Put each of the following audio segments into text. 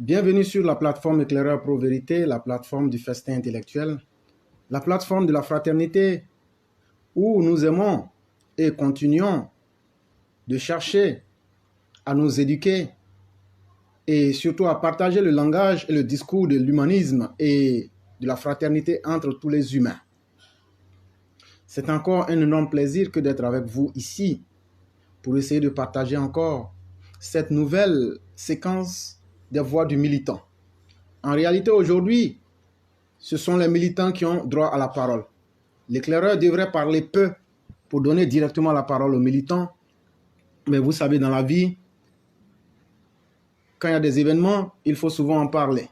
Bienvenue sur la plateforme Éclaireur Pro Vérité, la plateforme du festin intellectuel, la plateforme de la fraternité où nous aimons et continuons de chercher à nous éduquer et surtout à partager le langage et le discours de l'humanisme et de la fraternité entre tous les humains. C'est encore un énorme plaisir que d'être avec vous ici pour essayer de partager encore cette nouvelle séquence des voix du militant. En réalité, aujourd'hui, ce sont les militants qui ont droit à la parole. L'éclaireur devrait parler peu pour donner directement la parole aux militants. Mais vous savez, dans la vie, quand il y a des événements, il faut souvent en parler.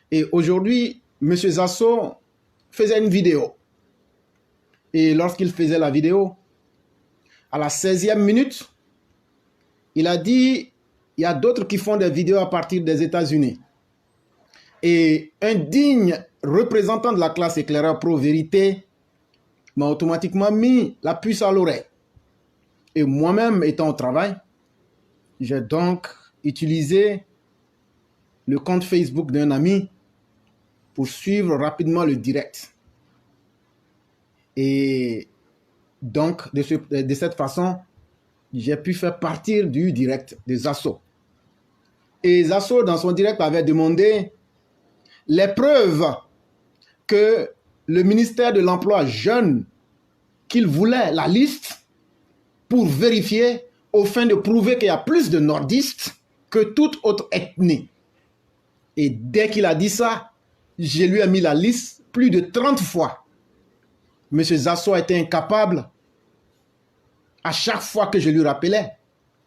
Et aujourd'hui, M. Zasso faisait une vidéo. Et lorsqu'il faisait la vidéo, à la 16e minute, il a dit, il y a d'autres qui font des vidéos à partir des États-Unis. Et un digne représentant de la classe Éclaireur Pro Vérité m'a automatiquement mis la puce à l'oreille. Et moi-même, étant au travail, j'ai donc utilisé le compte Facebook d'un ami pour suivre rapidement le direct. Et donc, de cette façon, j'ai pu faire partir du direct de Zasso. Et Zasso, dans son direct, avait demandé les preuves que le ministère de l'Emploi jeune, qu'il voulait la liste pour vérifier au fin de prouver qu'il y a plus de nordistes que toute autre ethnie. Et dès qu'il a dit ça, je lui ai mis la liste plus de 30 fois. M. Zasso a été incapable, à chaque fois que je lui rappelais,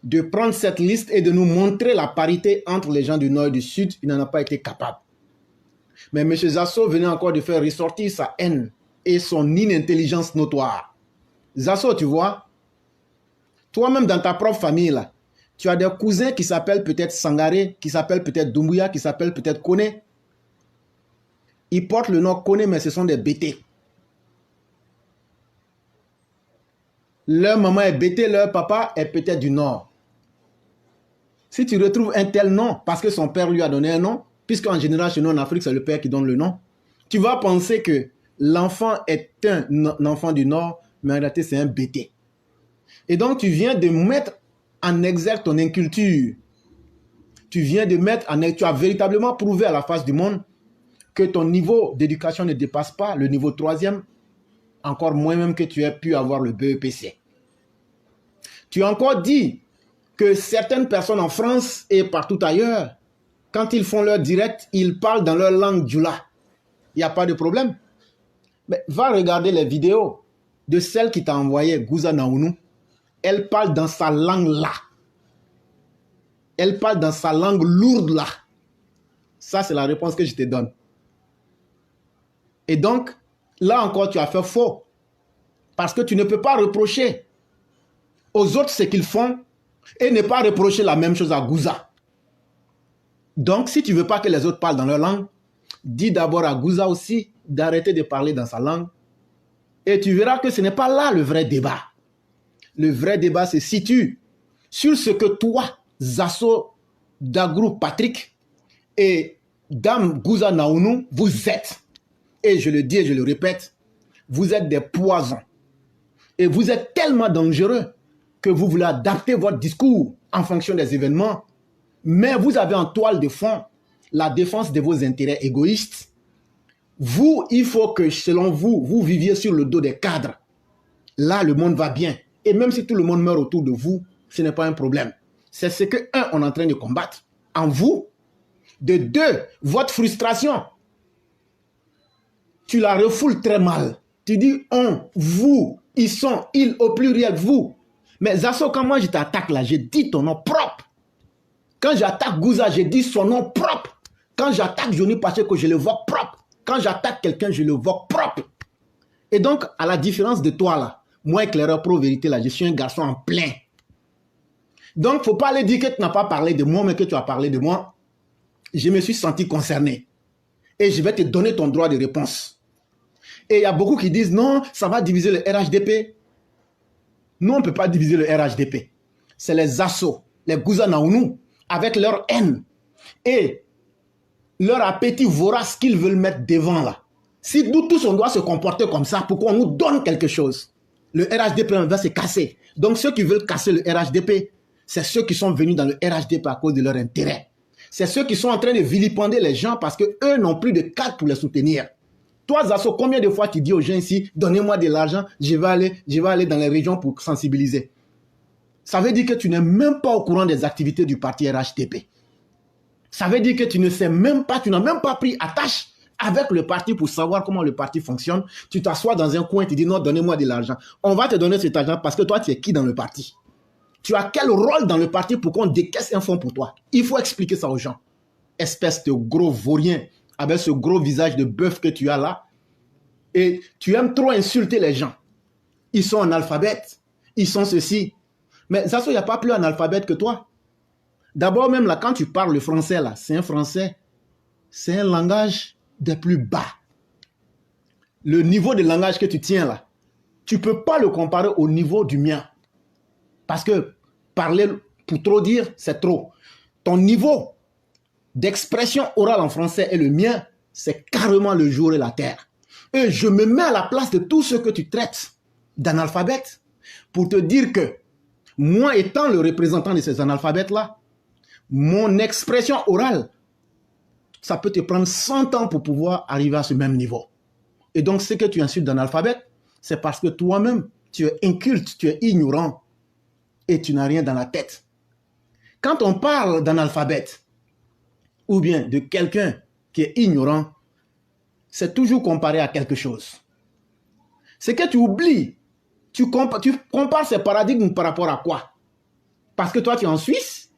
de prendre cette liste et de nous montrer la parité entre les gens du Nord et du Sud. Il n'en a pas été capable. Mais M. Zasso venait encore de faire ressortir sa haine et son inintelligence notoire. Zasso, tu vois, toi-même dans ta propre famille, là, tu as des cousins qui s'appellent peut-être Sangaré, qui s'appellent peut-être Doumbouya, qui s'appellent peut-être Kone. Ils portent le nom Kone, mais ce sont des bêtés. Leur maman est bêtée, leur papa est peut-être du Nord. Si tu retrouves un tel nom, parce que son père lui a donné un nom, puisqu'en général, chez nous en Afrique, c'est le père qui donne le nom, tu vas penser que l'enfant est un enfant du Nord, mais en réalité, c'est un bêté. Et donc, tu viens de mettre en exergue ton inculture. Tu as véritablement prouvé à la face du monde que ton niveau d'éducation ne dépasse pas le niveau 3e, encore moins même que tu aies pu avoir le BEPC. Tu as encore dit que certaines personnes en France et partout ailleurs, quand ils font leur direct, ils parlent dans leur langue djoula. Il n'y a pas de problème. Mais va regarder les vidéos de celle qui t'a envoyé, Gouza Naounou. Elle parle dans sa langue là. Elle parle dans sa langue lourde là. Ça, c'est la réponse que je te donne. Et donc, là encore, tu as fait faux. Parce que tu ne peux pas reprocher aux autres ce qu'ils font et ne pas reprocher la même chose à Gouza. Donc, si tu ne veux pas que les autres parlent dans leur langue, dis d'abord à Gouza aussi d'arrêter de parler dans sa langue. Et tu verras que ce n'est pas là le vrai débat. Le vrai débat se situe sur ce que toi, Zasso, Dagrou, Patrick et Dame Gouza Naounou, vous êtes. Et je le dis et je le répète, vous êtes des poisons. Et vous êtes tellement dangereux que vous voulez adapter votre discours en fonction des événements. Mais vous avez en toile de fond la défense de vos intérêts égoïstes. Vous, il faut que, selon vous, vous viviez sur le dos des cadres. Là, le monde va bien. Et même si tout le monde meurt autour de vous, ce n'est pas un problème. C'est ce que, un, on est en train de combattre en vous. De deux, votre frustration. Tu la refoules très mal. Tu dis on, vous, ils sont, ils au pluriel, vous. Mais Zasso, quand moi je t'attaque là, je dis ton nom propre. Quand j'attaque Gouza, je dis son nom propre. Quand j'attaque Johnny Pacheco, je le vois propre. Quand j'attaque quelqu'un, je le vois propre. Et donc, à la différence de toi là, moi, Éclaireur Pro Vérité là, je suis un garçon en plein. Donc, il ne faut pas aller dire que tu n'as pas parlé de moi, mais que tu as parlé de moi. Je me suis senti concerné. Et je vais te donner ton droit de réponse. Et il y a beaucoup qui disent, non, ça va diviser le RHDP. Non, on ne peut pas diviser le RHDP. C'est les Zasso, les Gouza Naounou, avec leur haine. Et leur appétit vorace qu'ils veulent mettre devant là. Si nous tous on doit se comporter comme ça pour qu'on nous donne quelque chose, le RHDP va se casser. Donc ceux qui veulent casser le RHDP, c'est ceux qui sont venus dans le RHDP à cause de leur intérêt. C'est ceux qui sont en train de vilipender les gens parce qu'eux n'ont plus de cadre pour les soutenir. Toi, Zasso, combien de fois tu dis aux gens ici, donnez-moi de l'argent, je vais aller dans les régions pour sensibiliser. Ça veut dire que tu n'es même pas au courant des activités du parti RHDP. Ça veut dire que tu ne sais même pas, tu n'as même pas pris attache avec le parti pour savoir comment le parti fonctionne. Tu t'assois dans un coin et tu dis non, donnez-moi de l'argent. On va te donner cet argent parce que toi, tu es qui dans le parti? Tu as quel rôle dans le parti pour qu'on décaisse un fonds pour toi? Il faut expliquer ça aux gens. Espèce de gros vaurien avec ce gros visage de bœuf que tu as là. Et tu aimes trop insulter les gens. Ils sont analphabètes. Ils sont ceci. Mais Zasso, il n'y a pas plus analphabète que toi. D'abord, même là, quand tu parles le français, là, c'est un français, c'est un langage des plus bas. Le niveau de langage que tu tiens là, tu ne peux pas le comparer au niveau du mien. Parce que parler pour trop dire, c'est trop. Ton niveau d'expression orale en français et le mien, c'est carrément le jour et la terre. Et je me mets à la place de tous ceux que tu traites d'analphabètes pour te dire que moi étant le représentant de ces analphabètes-là, mon expression orale, ça peut te prendre 100 ans pour pouvoir arriver à ce même niveau. Et donc, ce que tu insultes d'analphabète, c'est parce que toi-même, tu es inculte, tu es ignorant et tu n'as rien dans la tête. Quand on parle d'analphabète ou bien de quelqu'un qui est ignorant, c'est toujours comparé à quelque chose. C'est que tu oublies, tu compares ces paradigmes par rapport à quoi? Parce que toi, tu es en Suisse?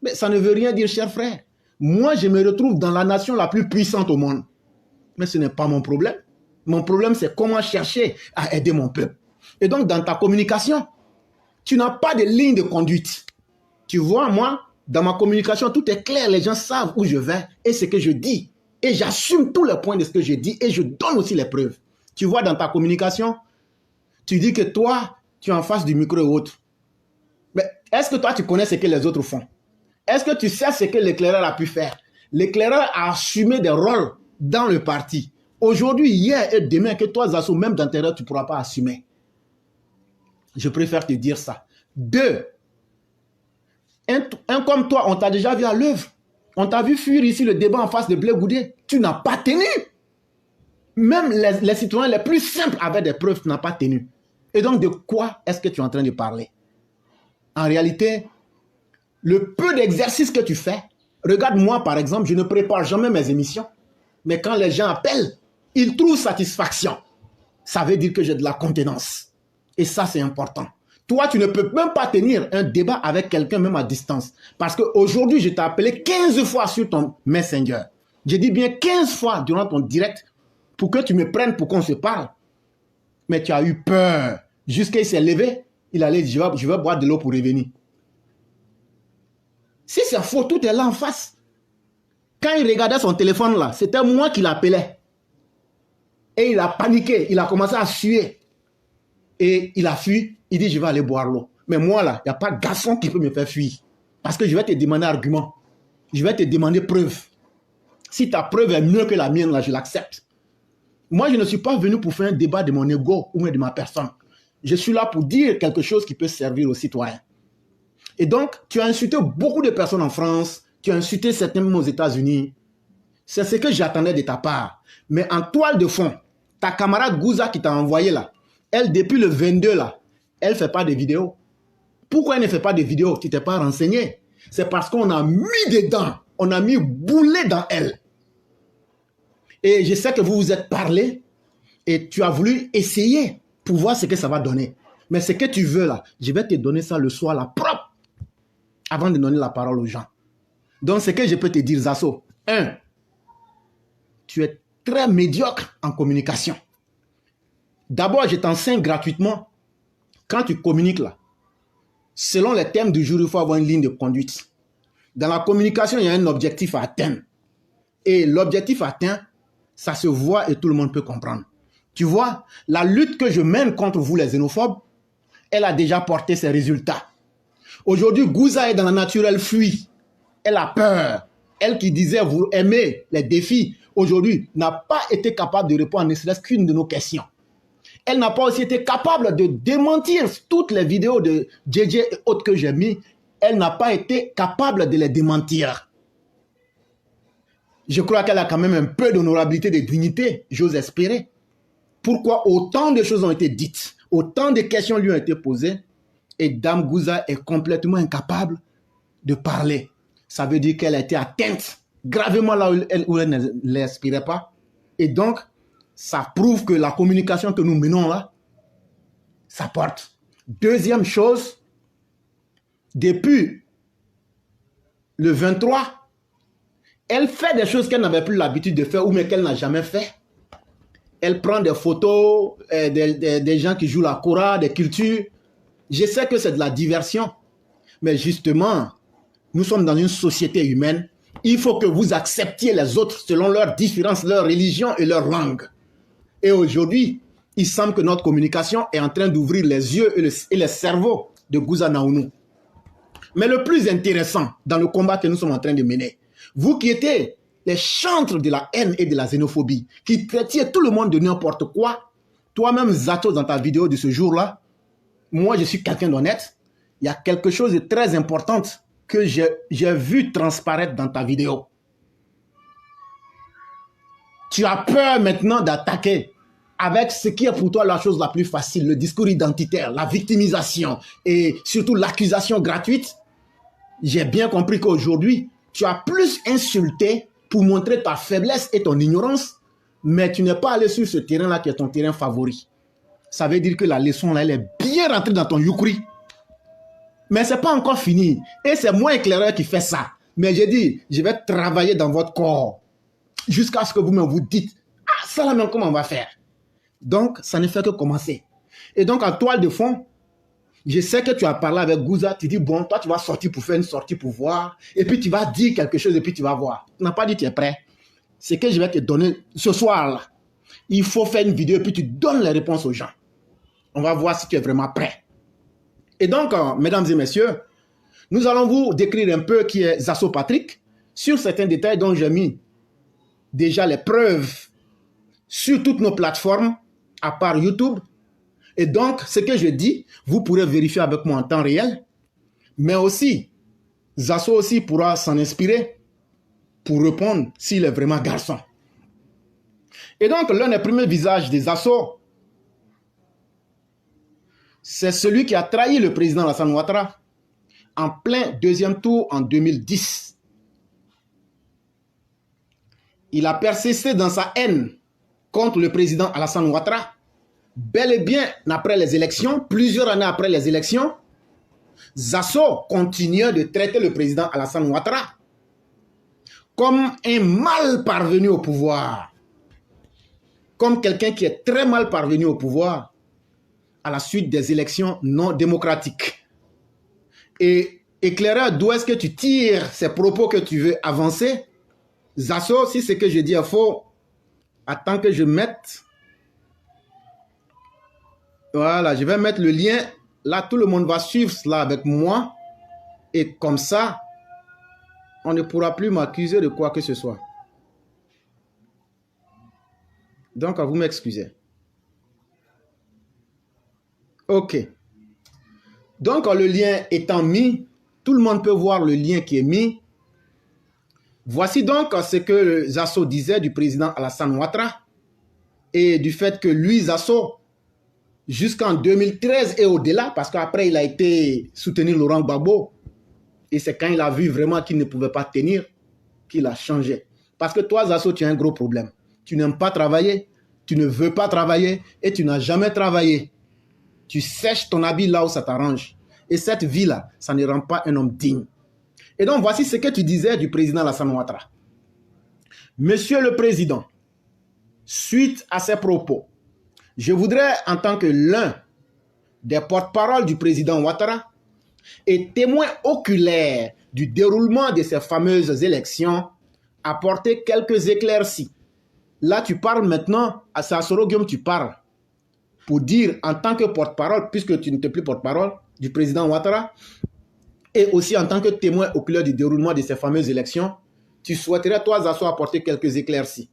Mais ça ne veut rien dire, cher frère. Moi, je me retrouve dans la nation la plus puissante au monde. Mais ce n'est pas mon problème. Mon problème, c'est comment chercher à aider mon peuple. Et donc, dans ta communication, tu n'as pas de ligne de conduite. Tu vois, moi, dans ma communication, tout est clair. Les gens savent où je vais et ce que je dis. Et j'assume tous les points de ce que je dis et je donne aussi les preuves. Tu vois, dans ta communication, tu dis que toi, tu es en face du micro et autres. Mais est-ce que toi, tu connais ce que les autres font? Est-ce que tu sais ce que l'éclaireur a pu faire? L'éclaireur a assumé des rôles dans le parti. Aujourd'hui, hier et demain, que toi, Zasso, même dans tes rôles, tu ne pourras pas assumer. Je préfère te dire ça. 2. Un comme toi, on t'a déjà vu à l'œuvre. On t'a vu fuir ici le débat en face de Blé Goudé. Tu n'as pas tenu. Même les citoyens les plus simples avaient des preuves, tu n'as pas tenu. Et donc, de quoi est-ce que tu es en train de parler? En réalité, le peu d'exercice que tu fais, regarde moi par exemple, je ne prépare jamais mes émissions, mais quand les gens appellent, ils trouvent satisfaction. Ça veut dire que j'ai de la contenance. Et ça, c'est important. Toi, tu ne peux même pas tenir un débat avec quelqu'un même à distance. Parce qu'aujourd'hui, je t'ai appelé 15 fois sur ton Messenger. Je dis bien 15 fois durant ton direct pour que tu me prennes pour qu'on se parle. Mais tu as eu peur. Jusqu'à il s'est levé, il allait dire, je vais boire de l'eau pour revenir. Si c'est faux, tout est là en face. Quand il regardait son téléphone là, c'était moi qui l'appelais. Et il a paniqué, il a commencé à suer. Et il a fui, il dit je vais aller boire l'eau. Mais moi là, il n'y a pas de garçon qui peut me faire fuir. Parce que je vais te demander argument. Je vais te demander preuve. Si ta preuve est mieux que la mienne là, je l'accepte. Moi je ne suis pas venu pour faire un débat de mon ego ou de ma personne. Je suis là pour dire quelque chose qui peut servir aux citoyens. Et donc, tu as insulté beaucoup de personnes en France, tu as insulté certains même aux États-Unis. C'est ce que j'attendais de ta part. Mais en toile de fond, ta camarade Gouza qui t'a envoyé là, elle, depuis le 22 là, elle ne fait pas de vidéos. Pourquoi elle ne fait pas de vidéos? Tu t'es pas renseigné. C'est parce qu'on a mis dedans, on a mis boulet dans elle. Et je sais que vous vous êtes parlé et tu as voulu essayer pour voir ce que ça va donner. Mais ce que tu veux là, je vais te donner ça le soir là, propre, avant de donner la parole aux gens. Donc, ce que je peux te dire, Zasso, 1, tu es très médiocre en communication. D'abord, je t'enseigne gratuitement. Quand tu communiques là, selon les thèmes du jour, il faut avoir une ligne de conduite. Dans la communication, il y a un objectif à atteindre. Et l'objectif atteint, ça se voit et tout le monde peut comprendre. Tu vois, la lutte que je mène contre vous, les xénophobes, elle a déjà porté ses résultats. Aujourd'hui, Gouza est dans la nature, elle fuit. Elle a peur. elle qui disait vous aimez les défis, aujourd'hui, n'a pas été capable de répondre à ne serait-ce qu'une de nos questions. Elle n'a pas aussi été capable de démentir toutes les vidéos de JJ et autres que j'ai mis. Elle n'a pas été capable de les démentir. Je crois qu'elle a quand même un peu d'honorabilité, de dignité, j'ose espérer. Pourquoi autant de choses ont été dites, autant de questions lui ont été posées, et Dame Gouza est complètement incapable de parler. Ça veut dire qu'elle a été atteinte gravement là où elle ne l'aspirait pas. Et donc, ça prouve que la communication que nous menons là, ça porte. Deuxième chose, depuis le 23, elle fait des choses qu'elle n'avait plus l'habitude de faire ou mais qu'elle n'a jamais fait. Elle prend des photos des gens qui jouent la kora, des cultures. Je sais que c'est de la diversion. Mais justement, nous sommes dans une société humaine. Il faut que vous acceptiez les autres selon leurs différences, leur religion et leur langue. Et aujourd'hui, il semble que notre communication est en train d'ouvrir les yeux et les cerveaux de Gouza Naounou. Mais le plus intéressant dans le combat que nous sommes en train de mener, vous qui étiez les chantres de la haine et de la xénophobie, qui traitiez tout le monde de n'importe quoi, toi-même Zato dans ta vidéo de ce jour-là, moi je suis quelqu'un d'honnête, il y a quelque chose de très important que j'ai vu transparaître dans ta vidéo. Tu as peur maintenant d'attaquer avec ce qui est pour toi la chose la plus facile, le discours identitaire, la victimisation et surtout l'accusation gratuite. J'ai bien compris qu'aujourd'hui, tu as plus insulté pour montrer ta faiblesse et ton ignorance, mais tu n'es pas allé sur ce terrain-là qui est ton terrain favori. Ça veut dire que la leçon là, elle est bien rentrée dans ton yukri. Mais ce n'est pas encore fini. Et c'est moi éclaireur qui fait ça. Mais j'ai dit, je vais travailler dans votre corps jusqu'à ce que vous-même vous dites, ah, ça là même, comment on va faire? Donc, ça ne fait que commencer. Et donc, en toile de fond, je sais que tu as parlé avec Gouza, tu dis, bon, toi, tu vas sortir pour faire une sortie pour voir, et puis tu vas dire quelque chose, et puis tu vas voir. Tu n'as pas dit tu es prêt. C'est que je vais te donner ce soir-là. Il faut faire une vidéo, et puis tu donnes les réponses aux gens. On va voir si tu es vraiment prêt. Et donc, mesdames et messieurs, nous allons vous décrire un peu qui est Zasso Patrick, sur certains détails dont j'ai mis déjà les preuves sur toutes nos plateformes, à part YouTube. Et donc, ce que je dis, vous pourrez vérifier avec moi en temps réel. Mais aussi, Zasso aussi pourra s'en inspirer pour répondre s'il est vraiment garçon. Et donc, l'un des premiers visages des Zasso, c'est celui qui a trahi le président Alassane Ouattara en plein deuxième tour en 2010. Il a persisté dans sa haine contre le président Alassane Ouattara. Bel et bien après les élections, plusieurs années après les élections, Zasso continuait de traiter le président Alassane Ouattara comme un mal parvenu au pouvoir, comme quelqu'un qui est très mal parvenu au pouvoir à la suite des élections non démocratiques. Et éclaireur, d'où est-ce que tu tires ces propos que tu veux avancer? Zasso, si ce que je dis est faux, attends que je mette... Voilà, je vais mettre le lien. Là, tout le monde va suivre cela avec moi. Et comme ça, on ne pourra plus m'accuser de quoi que ce soit. Donc, vous m'excusez. OK. Donc, le lien étant mis, tout le monde peut voir le lien qui est mis. Voici donc ce que Zasso disait du président Alassane Ouattara et du fait que lui, Zasso, jusqu'en 2013 et au-delà, parce qu'après il a été soutenir Laurent Gbagbo, et c'est quand il a vu vraiment qu'il ne pouvait pas tenir, qu'il a changé. Parce que toi, Zasso, tu as un gros problème. Tu n'aimes pas travailler, tu ne veux pas travailler, et tu n'as jamais travaillé. Tu sèches ton habit là où ça t'arrange. Et cette vie-là, ça ne rend pas un homme digne. Et donc, voici ce que tu disais du président Alassane Ouattara. Monsieur le Président, suite à ces propos, je voudrais, en tant que l'un des porte-parole du président Ouattara et témoin oculaire du déroulement de ces fameuses élections, apporter quelques éclaircies. Là, tu parles maintenant, à Sassoro Guillaume, tu parles pour dire en tant que porte-parole, puisque tu n'es plus porte-parole du président Ouattara, et aussi en tant que témoin oculaire du déroulement de ces fameuses élections, tu souhaiterais, toi, Zasso, apporter quelques éclaircies.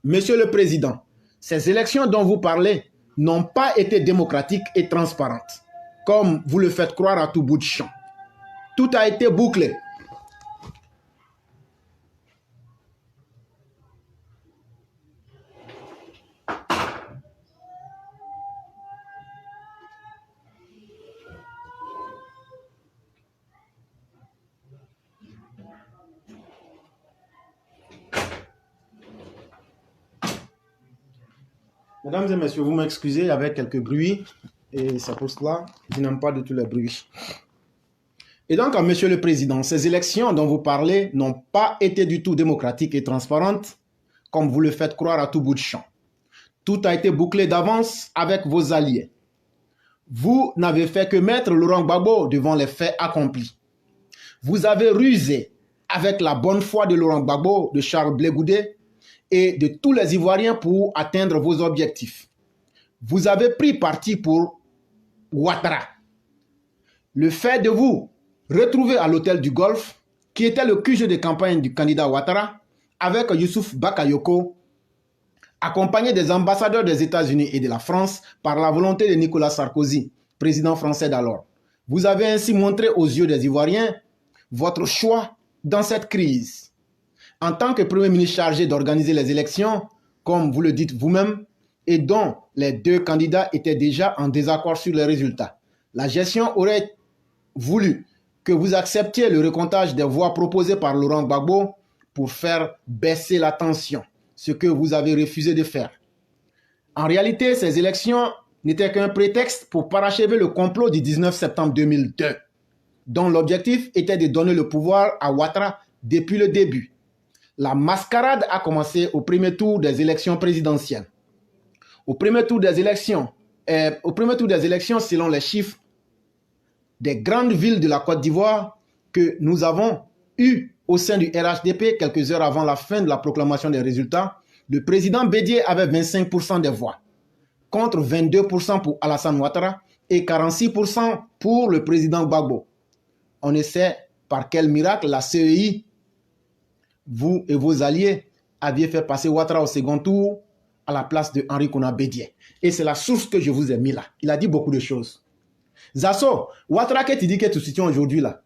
Monsieur le Président, ces élections dont vous parlez n'ont pas été démocratiques et transparentes, comme vous le faites croire à tout bout de champ. Tout a été bouclé. Mesdames et messieurs, vous m'excusez, il y avait quelques bruits et c'est pour cela que je n'aime pas de tous les bruits. Et donc, Monsieur le Président, ces élections dont vous parlez n'ont pas été du tout démocratiques et transparentes, comme vous le faites croire à tout bout de champ. Tout a été bouclé d'avance avec vos alliés. Vous n'avez fait que mettre Laurent Gbagbo devant les faits accomplis. Vous avez rusé avec la bonne foi de Laurent Gbagbo, de Charles Blé Goudé et de tous les Ivoiriens pour atteindre vos objectifs. Vous avez pris parti pour Ouattara. Le fait de vous retrouver à l'hôtel du Golfe, qui était le QG de campagne du candidat Ouattara, avec Youssouf Bakayoko, accompagné des ambassadeurs des États-Unis et de la France par la volonté de Nicolas Sarkozy, président français d'alors. Vous avez ainsi montré aux yeux des Ivoiriens votre choix dans cette crise. En tant que Premier ministre chargé d'organiser les élections, comme vous le dites vous-même, et dont les deux candidats étaient déjà en désaccord sur les résultats, la gestion aurait voulu que vous acceptiez le recomptage des voix proposées par Laurent Gbagbo pour faire baisser la tension, ce que vous avez refusé de faire. En réalité, ces élections n'étaient qu'un prétexte pour parachever le complot du 19 septembre 2002, dont l'objectif était de donner le pouvoir à Ouattara depuis le début. La mascarade a commencé au premier tour des élections présidentielles. Au premier tour des élections, selon les chiffres des grandes villes de la Côte d'Ivoire que nous avons eu au sein du RHDP quelques heures avant la fin de la proclamation des résultats, le président Bédié avait 25% des voix, contre 22% pour Alassane Ouattara et 46% pour le président Gbagbo. On ne sait par quel miracle la CEI, vous et vos alliés, aviez fait passer Ouattara au second tour à la place de Henri Konan Bédié. Et c'est la source que je vous ai mis là. Il a dit beaucoup de choses. Zasso, Ouattara, que tu dis que tu situes aujourd'hui là,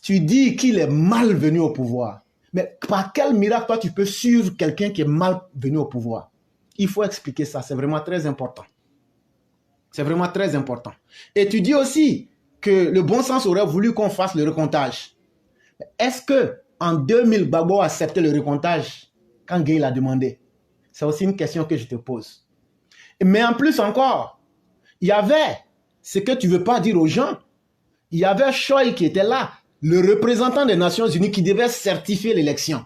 tu dis qu'il est mal venu au pouvoir. Mais par quel miracle toi tu peux suivre quelqu'un qui est mal venu au pouvoir? Il faut expliquer ça, c'est vraiment très important. C'est vraiment très important. Et tu dis aussi que le bon sens aurait voulu qu'on fasse le recomptage. Est-ce que en 2000, Gbagbo a accepté le recomptage quand Gueye l'a demandé? C'est aussi une question que je te pose. Mais en plus encore, il y avait ce que tu ne veux pas dire aux gens. Il y avait Choi qui était là, le représentant des Nations Unies qui devait certifier l'élection.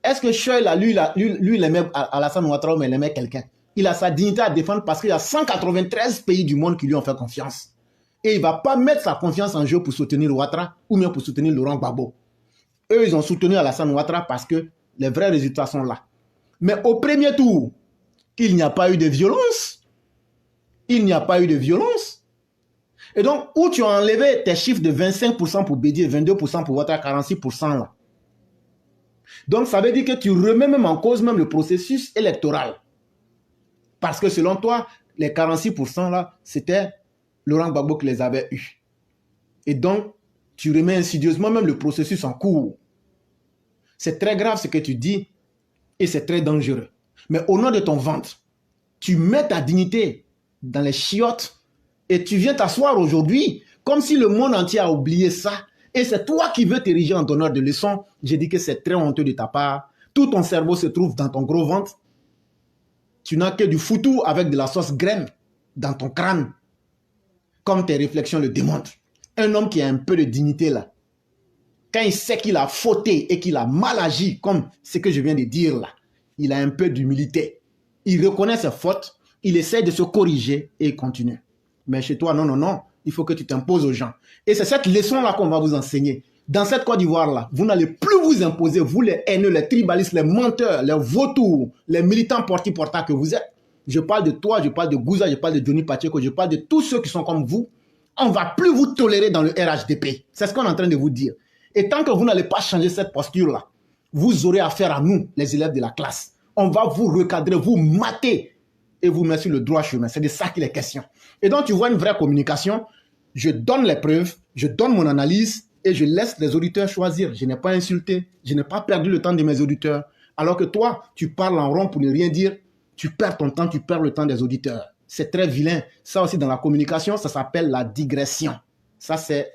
Est-ce que Choi, là, lui, il aimait Alassane Ouattara, mais il aimait quelqu'un? Il a sa dignité à défendre parce qu'il y a 193 pays du monde qui lui ont fait confiance. Et il ne va pas mettre sa confiance en jeu pour soutenir Ouattara ou bien pour soutenir Laurent Gbagbo. Eux, ils ont soutenu Alassane Ouattara parce que les vrais résultats sont là. Mais au premier tour, il n'y a pas eu de violence. Il n'y a pas eu de violence. Et donc, où tu as enlevé tes chiffres de 25% pour Bédié, 22% pour Ouattara, 46% là. Donc, ça veut dire que tu remets même en cause même le processus électoral. Parce que selon toi, les 46% là, c'était Laurent Gbagbo qui les avait eus. Et donc, tu remets insidieusement même le processus en cours. C'est très grave ce que tu dis et c'est très dangereux. Mais au nom de ton ventre, tu mets ta dignité dans les chiottes et tu viens t'asseoir aujourd'hui comme si le monde entier a oublié ça. Et c'est toi qui veux t'ériger en donneur de leçons. J'ai dit que c'est très honteux de ta part. Tout ton cerveau se trouve dans ton gros ventre. Tu n'as que du foutou avec de la sauce graine dans ton crâne. Comme tes réflexions le démontrent. Un homme qui a un peu de dignité là, quand il sait qu'il a fauté et qu'il a mal agi, comme ce que je viens de dire là, il a un peu d'humilité. Il reconnaît ses fautes, il essaie de se corriger et il continue. Mais chez toi, non, non, non, il faut que tu t'imposes aux gens. Et c'est cette leçon-là qu'on va vous enseigner. Dans cette Côte d'Ivoire-là, vous n'allez plus vous imposer, vous les haineux, les tribalistes, les menteurs, les vautours, les militants porti-porta que vous êtes. Je parle de toi, je parle de Gouza, je parle de Johnny Pacheco, je parle de tous ceux qui sont comme vous. On ne va plus vous tolérer dans le RHDP. C'est ce qu'on est en train de vous dire. Et tant que vous n'allez pas changer cette posture-là, vous aurez affaire à nous, les élèves de la classe. On va vous recadrer, vous mater et vous mettre sur le droit chemin. C'est de ça qu'il est question. Et donc, tu vois une vraie communication. Je donne les preuves, je donne mon analyse et je laisse les auditeurs choisir. Je n'ai pas insulté, je n'ai pas perdu le temps de mes auditeurs. Alors que toi, tu parles en rond pour ne rien dire. Tu perds ton temps, tu perds le temps des auditeurs. C'est très vilain. Ça aussi, dans la communication, ça s'appelle la digression. Ça, c'est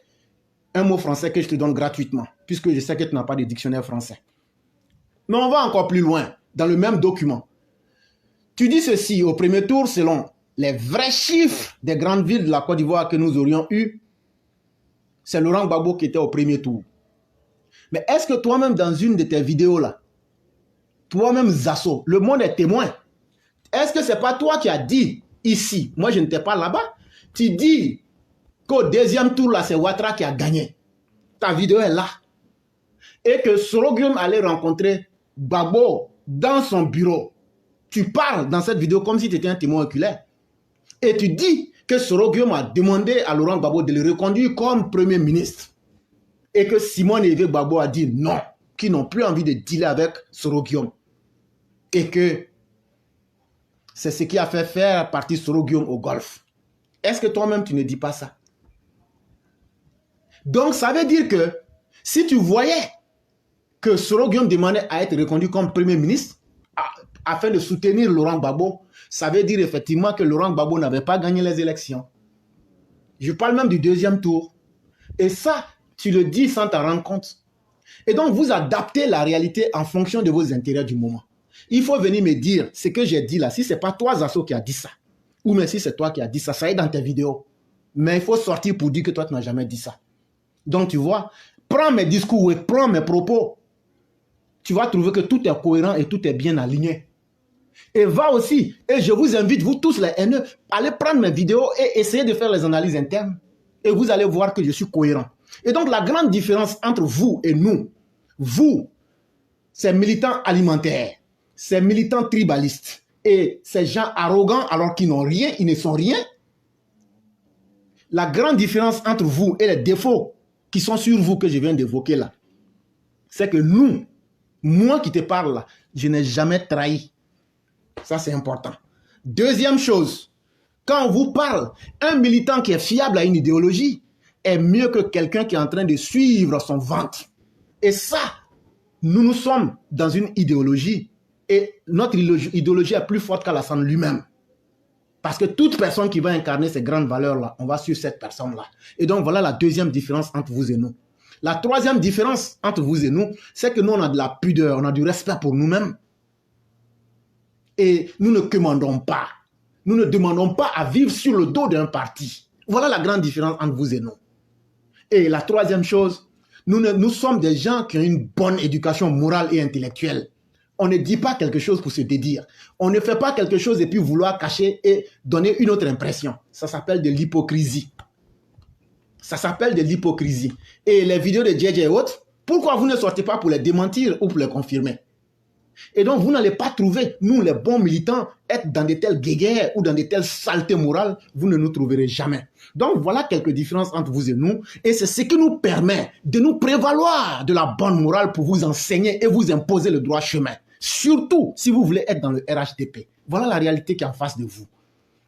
un mot français que je te donne gratuitement, puisque je sais que tu n'as pas de dictionnaire français. Mais on va encore plus loin, dans le même document. Tu dis ceci, au premier tour, selon les vrais chiffres des grandes villes de la Côte d'Ivoire que nous aurions eu, c'est Laurent Gbagbo qui était au premier tour. Mais est-ce que toi-même, dans une de tes vidéos là, toi-même Zasso, le monde est témoin, est-ce que c'est pas toi qui as dit ici, moi je n'étais pas là-bas, tu dis qu'au deuxième tour là, c'est Ouattara qui a gagné. Ta vidéo est là. Et que Soro Guillaume allait rencontrer Gbagbo dans son bureau. Tu parles dans cette vidéo comme si tu étais un témoin oculaire. Et tu dis que Soro Guillaume a demandé à Laurent Gbagbo de le reconduire comme Premier ministre. Et que Simone Hervé Gbagbo a dit non, qu'ils n'ont plus envie de dealer avec Soro Guillaume. Et que c'est ce qui a fait faire partir Soro Guillaume au Golfe. Est-ce que toi-même tu ne dis pas ça? Donc ça veut dire que si tu voyais que Soro Guillaume demandait à être reconduit comme Premier ministre afin de soutenir Laurent Gbagbo, ça veut dire effectivement que Laurent Gbagbo n'avait pas gagné les élections. Je parle même du deuxième tour. Et ça, tu le dis sans t'en rendre compte. Et donc, vous adaptez la réalité en fonction de vos intérêts du moment. Il faut venir me dire ce que j'ai dit là. Si ce n'est pas toi, Zasso, qui a dit ça, ou même si c'est toi qui as dit ça, ça est dans tes vidéos. Mais il faut sortir pour dire que toi, tu n'as jamais dit ça. Donc, tu vois, prends mes discours et prends mes propos. Tu vas trouver que tout est cohérent et tout est bien aligné. Et va aussi, et je vous invite, vous tous les haineux, allez prendre mes vidéos et essayez de faire les analyses internes. Et vous allez voir que je suis cohérent. Et donc, la grande différence entre vous et nous, vous, c'est militants alimentaires, c'est militants tribalistes, et ces gens arrogants alors qu'ils n'ont rien, ils ne sont rien. La grande différence entre vous et les défauts qui sont sur vous que je viens d'évoquer là, c'est que nous, moi qui te parle là, je n'ai jamais trahi. Ça, c'est important. Deuxième chose, quand on vous parle, un militant qui est fiable à une idéologie est mieux que quelqu'un qui est en train de suivre son ventre. Et ça, nous sommes dans une idéologie et notre idéologie est plus forte qu'Alassane lui-même. Parce que toute personne qui va incarner ces grandes valeurs-là, on va suivre cette personne-là. Et donc, voilà la deuxième différence entre vous et nous. La troisième différence entre vous et nous, c'est que nous, on a de la pudeur, on a du respect pour nous-mêmes. Et nous ne commandons pas. Nous ne demandons pas à vivre sur le dos d'un parti. Voilà la grande différence entre vous et nous. Et la troisième chose, nous sommes des gens qui ont une bonne éducation morale et intellectuelle. On ne dit pas quelque chose pour se dédire. On ne fait pas quelque chose et puis vouloir cacher et donner une autre impression. Ça s'appelle de l'hypocrisie. Ça s'appelle de l'hypocrisie. Et les vidéos de JJ et autres, pourquoi vous ne sortez pas pour les démentir ou pour les confirmer? Et donc, vous n'allez pas trouver, nous les bons militants, être dans de telles guéguerres ou dans de telles saletés morales, vous ne nous trouverez jamais. Donc, voilà quelques différences entre vous et nous. Et c'est ce qui nous permet de nous prévaloir de la bonne morale pour vous enseigner et vous imposer le droit chemin. Surtout si vous voulez être dans le RHDP. Voilà la réalité qui est en face de vous.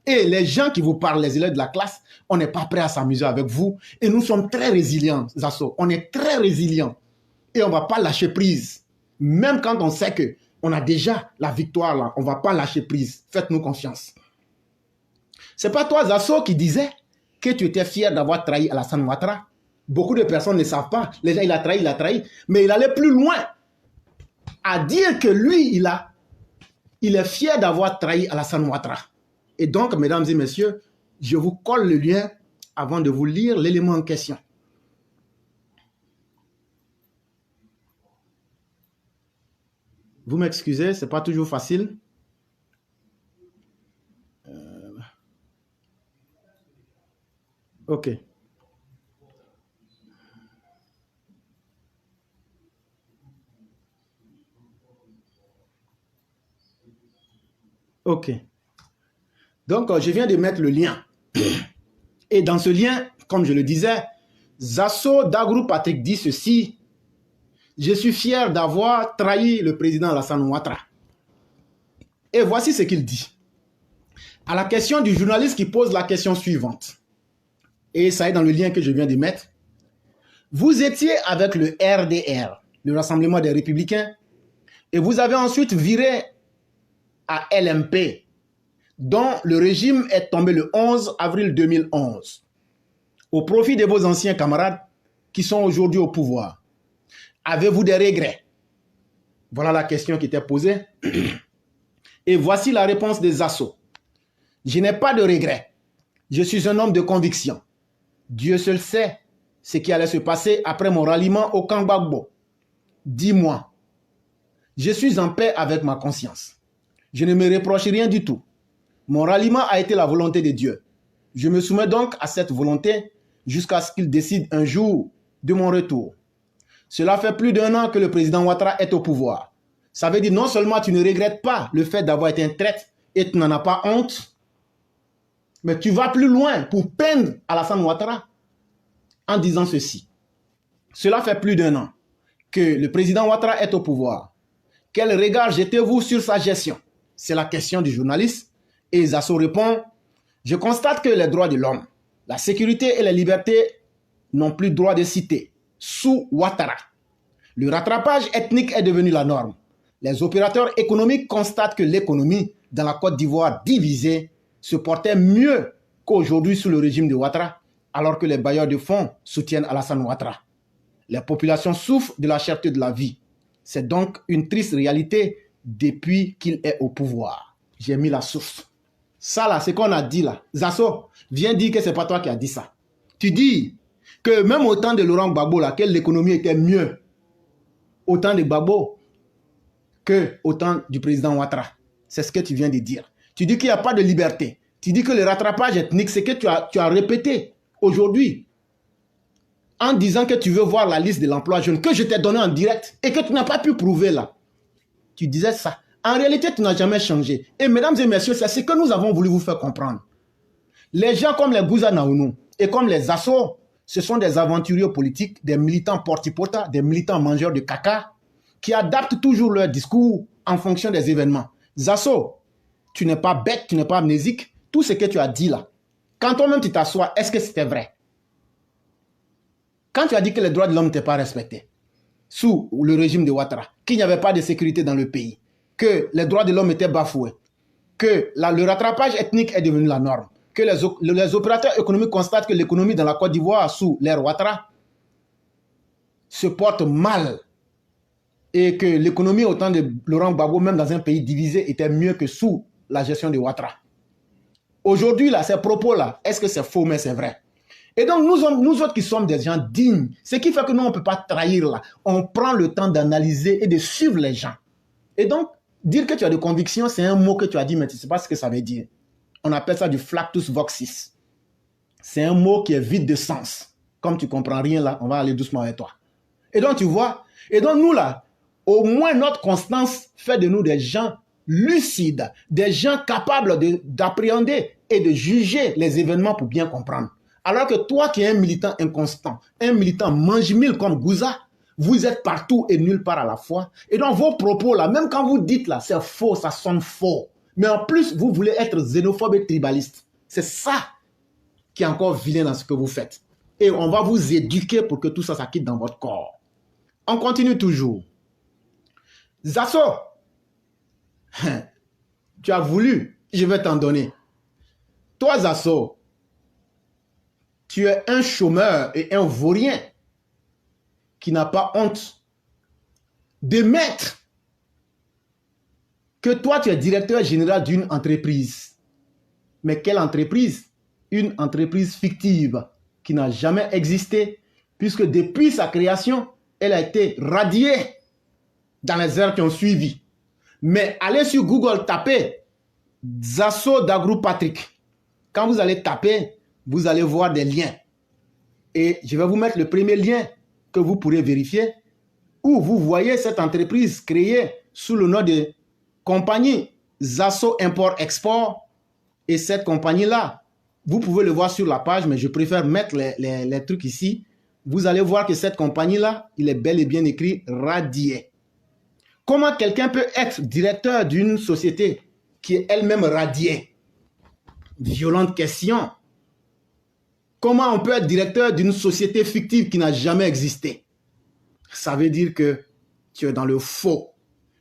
Et les gens qui vous parlent, les élèves de la classe, on n'est pas prêt à s'amuser avec vous. Et nous sommes très résilients, Zasso. On est très résilients. Et on ne va pas lâcher prise. Même quand on sait qu'on a déjà la victoire là, on ne va pas lâcher prise. Faites-nous confiance. Ce n'est pas toi, Zasso, qui disais que tu étais fier d'avoir trahi Alassane Ouattara. Beaucoup de personnes ne savent pas. Les gens, il a trahi. Mais il allait plus loin à dire que lui, il est fier d'avoir trahi Alassane Ouattara. Et donc, mesdames et messieurs, je vous colle le lien avant de vous lire l'élément en question. Vous m'excusez, ce n'est pas toujours facile. Ok. Ok. Donc, je viens de mettre le lien. Et dans ce lien, comme je le disais, Zasso Dagrou Patrick dit ceci Je suis fier d'avoir trahi le président Alassane Ouattara. Et voici ce qu'il dit. À la question du journaliste qui pose la question suivante. Et ça est dans le lien que je viens de mettre. Vous étiez avec le RDR, le Rassemblement des Républicains, et vous avez ensuite viré à LMP, dont le régime est tombé le 11 avril 2011, au profit de vos anciens camarades qui sont aujourd'hui au pouvoir. Avez-vous des regrets? Voilà la question qui était posée. Et voici la réponse des assauts. Je n'ai pas de regrets. Je suis un homme de conviction. Dieu seul sait ce qui allait se passer après mon ralliement au camp Gbagbo. Dis-moi, je suis en paix avec ma conscience. Je ne me reproche rien du tout. Mon ralliement a été la volonté de Dieu. Je me soumets donc à cette volonté jusqu'à ce qu'il décide un jour de mon retour. Cela fait plus d'1 an que le président Ouattara est au pouvoir. Ça veut dire non seulement tu ne regrettes pas le fait d'avoir été un traître et tu n'en as pas honte, mais tu vas plus loin pour peindre Alassane Ouattara en disant ceci. Cela fait plus d'1 an que le président Ouattara est au pouvoir. Quel regard jetez-vous sur sa gestion? C'est la question du journaliste. Et Zasso répond, je constate que les droits de l'homme, la sécurité et les libertés n'ont plus droit de citer. Sous Ouattara, le rattrapage ethnique est devenu la norme. Les opérateurs économiques constatent que l'économie dans la Côte d'Ivoire divisée se portait mieux qu'aujourd'hui sous le régime de Ouattara, alors que les bailleurs de fonds soutiennent Alassane Ouattara. Les populations souffrent de la cherté de la vie. C'est donc une triste réalité depuis qu'il est au pouvoir. J'ai mis la source. Ça là, c'est qu'on a dit là. Zasso, viens dire que c'est pas toi qui as dit ça. Tu dis que même au temps de Laurent Gbagbo, là, que l'économie était mieux au temps de Gbagbo que au temps du président Ouattara. C'est ce que tu viens de dire. Tu dis qu'il n'y a pas de liberté. Tu dis que le rattrapage ethnique, c'est que tu as répété aujourd'hui en disant que tu veux voir la liste de l'emploi jeune que je t'ai donné en direct et que tu n'as pas pu prouver là. Tu disais ça. En réalité, tu n'as jamais changé. Et mesdames et messieurs, c'est ce que nous avons voulu vous faire comprendre. Les gens comme les Gouza Naounou et comme les Assauts, ce sont des aventuriers politiques, des militants porte-à-porte, des militants mangeurs de caca, qui adaptent toujours leur discours en fonction des événements. Zasso, tu n'es pas bête, tu n'es pas amnésique. Tout ce que tu as dit là, quand toi-même tu t'assois, est-ce que c'était vrai? Quand tu as dit que les droits de l'homme n'étaient pas respectés sous le régime de Ouattara, qu'il n'y avait pas de sécurité dans le pays, que les droits de l'homme étaient bafoués, que le rattrapage ethnique est devenu la norme, que les opérateurs économiques constatent que l'économie dans la Côte d'Ivoire sous l'ère Ouattara se porte mal et que l'économie au temps de Laurent Gbagbo, même dans un pays divisé, était mieux que sous la gestion de Ouattara. Aujourd'hui, là, ces propos-là, est-ce que c'est faux, mais c'est vrai? Et donc, nous autres qui sommes des gens dignes, ce qui fait que nous, on ne peut pas trahir là. On prend le temps d'analyser et de suivre les gens. Et donc, dire que tu as des convictions, c'est un mot que tu as dit, mais tu ne sais pas ce que ça veut dire. On appelle ça du flactus voxis. C'est un mot qui est vide de sens. Comme tu ne comprends rien là, on va aller doucement avec toi. Et donc, tu vois, et donc nous là, au moins notre constance fait de nous des gens lucides, des gens capables d'appréhender et de juger les événements pour bien comprendre. Alors que toi qui es un militant inconstant, un militant mange-mille comme Gouza, vous êtes partout et nulle part à la fois. Et donc vos propos là, même quand vous dites là, c'est faux, ça sonne faux. Mais en plus, vous voulez être xénophobe et tribaliste. C'est ça qui est encore vilain dans ce que vous faites. Et on va vous éduquer pour que tout ça, ça quitte dans votre corps. On continue toujours. Zasso, tu as voulu, je vais t'en donner. Toi, Zasso, tu es un chômeur et un vaurien qui n'a pas honte de mettre que toi, tu es directeur général d'une entreprise. Mais quelle entreprise? Une entreprise fictive qui n'a jamais existé, puisque depuis sa création, elle a été radiée dans les heures qui ont suivi. Mais allez sur Google, tapez Zasso d'Agro Patrick. Quand vous allez taper, vous allez voir des liens. Et je vais vous mettre le premier lien que vous pourrez vérifier, où vous voyez cette entreprise créée sous le nom de compagnie Zasso Import-Export. Et cette compagnie-là, vous pouvez le voir sur la page, mais je préfère mettre les trucs ici. vous allez voir que cette compagnie-là, il est bel et bien écrit radié. Comment quelqu'un peut être directeur d'une société qui est elle-même radiée? Violente question. Comment on peut être directeur d'une société fictive qui n'a jamais existé? Ça veut dire que tu es dans le faux.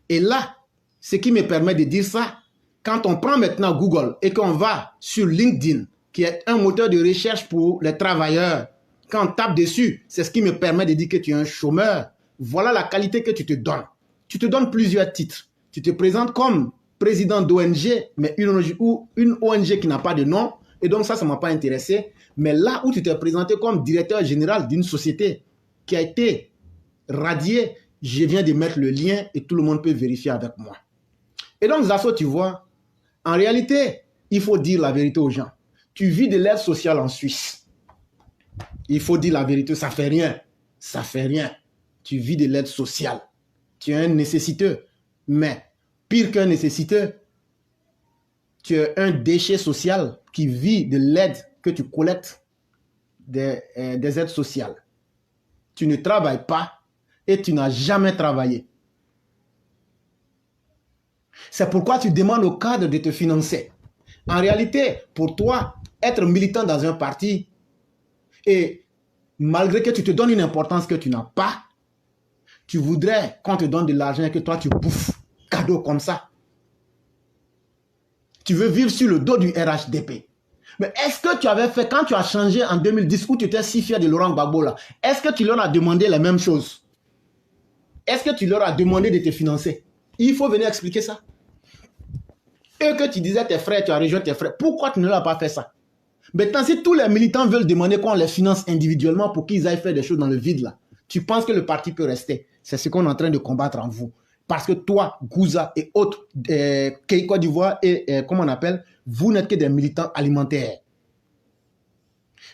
Et là, ce qui me permet de dire ça, quand on prend maintenant Google et qu'on va sur LinkedIn, qui est un moteur de recherche pour les travailleurs, quand on tape dessus, c'est ce qui me permet de dire que tu es un chômeur. Voilà la qualité que tu te donnes. Tu te donnes plusieurs titres. Tu te présentes comme président d'ONG, mais une ONG qui n'a pas de nom. Et donc ça ne m'a pas intéressé. Mais là où tu t'es présenté comme directeur général d'une société qui a été radiée, je viens de mettre le lien et tout le monde peut vérifier avec moi. Et donc, Zasso, tu vois, en réalité, il faut dire la vérité aux gens. Tu vis de l'aide sociale en Suisse. Il faut dire la vérité, ça fait rien. Ça fait rien. Tu vis de l'aide sociale. Tu es un nécessiteux. Mais pire qu'un nécessiteux, tu es un déchet social qui vit de l'aide que tu collectes des aides sociales. Tu ne travailles pas et tu n'as jamais travaillé. C'est pourquoi tu demandes au cadre de te financer. En réalité, pour toi, être militant dans un parti, et malgré que tu te donnes une importance que tu n'as pas, tu voudrais qu'on te donne de l'argent et que toi tu bouffes cadeau comme ça. Tu veux vivre sur le dos du RHDP. Mais est-ce que tu avais fait, quand tu as changé en 2010, où tu étais si fier de Laurent Gbagbo là, est-ce que tu leur as demandé la même chose? Est-ce que tu leur as demandé de te financer? Il faut venir expliquer ça. Et que tu disais tes frères, tu as rejoint tes frères. Pourquoi tu ne leur as pas fait ça? Maintenant, si tous les militants veulent demander qu'on les finance individuellement pour qu'ils aillent faire des choses dans le vide là, tu penses que le parti peut rester? C'est ce qu'on est en train de combattre en vous. Parce que toi, Gouza et autres, Côte d'Ivoire et comment on appelle, vous n'êtes que des militants alimentaires.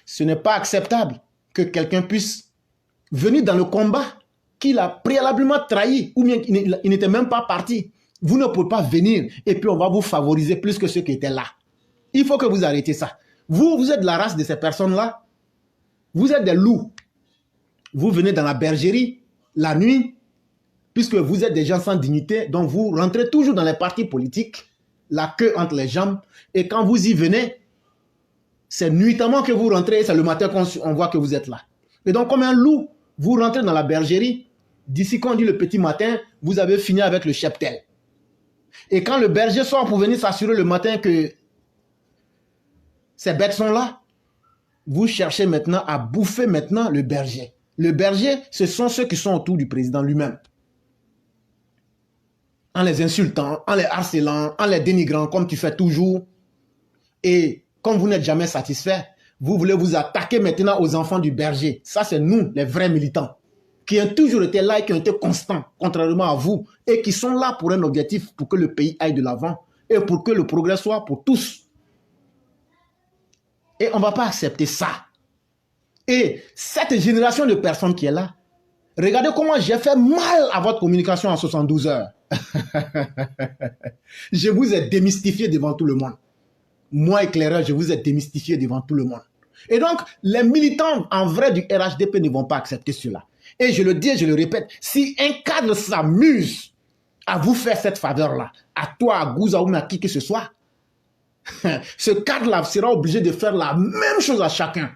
Ce n'est pas acceptable que quelqu'un puisse venir dans le combat qu'il a préalablement trahi ou bien il n'était même pas parti. Vous ne pouvez pas venir et puis on va vous favoriser plus que ceux qui étaient là. Il faut que vous arrêtiez ça. Vous êtes la race de ces personnes-là. Vous êtes des loups. Vous venez dans la bergerie la nuit, puisque vous êtes des gens sans dignité, donc vous rentrez toujours dans les partis politiques, la queue entre les jambes, et quand vous y venez, c'est nuitamment que vous rentrez et c'est le matin qu'on voit que vous êtes là. Et donc comme un loup, vous rentrez dans la bergerie, d'ici qu'on dit le petit matin, vous avez fini avec le cheptel. Et quand le berger sort pour venir s'assurer le matin que ces bêtes sont là, vous cherchez maintenant à bouffer maintenant le berger. Le berger, ce sont ceux qui sont autour du président lui-même. En les insultant, en les harcelant, en les dénigrant comme tu fais toujours. Et comme vous n'êtes jamais satisfait, vous voulez vous attaquer maintenant aux enfants du berger. Ça, c'est nous, les vrais militants, qui ont toujours été là et qui ont été constants, contrairement à vous, et qui sont là pour un objectif, pour que le pays aille de l'avant et pour que le progrès soit pour tous. Et on ne va pas accepter ça. Et cette génération de personnes qui est là, regardez comment j'ai fait mal à votre communication en 72 heures. Je vous ai démystifié devant tout le monde. Moi, éclaireur, je vous ai démystifié devant tout le monde. Et donc, les militants en vrai du RHDP ne vont pas accepter cela. Et je le dis et je le répète, si un cadre s'amuse à vous faire cette faveur-là, à toi, à Gouza ou à qui que ce soit, ce cadre-là sera obligé de faire la même chose à chacun.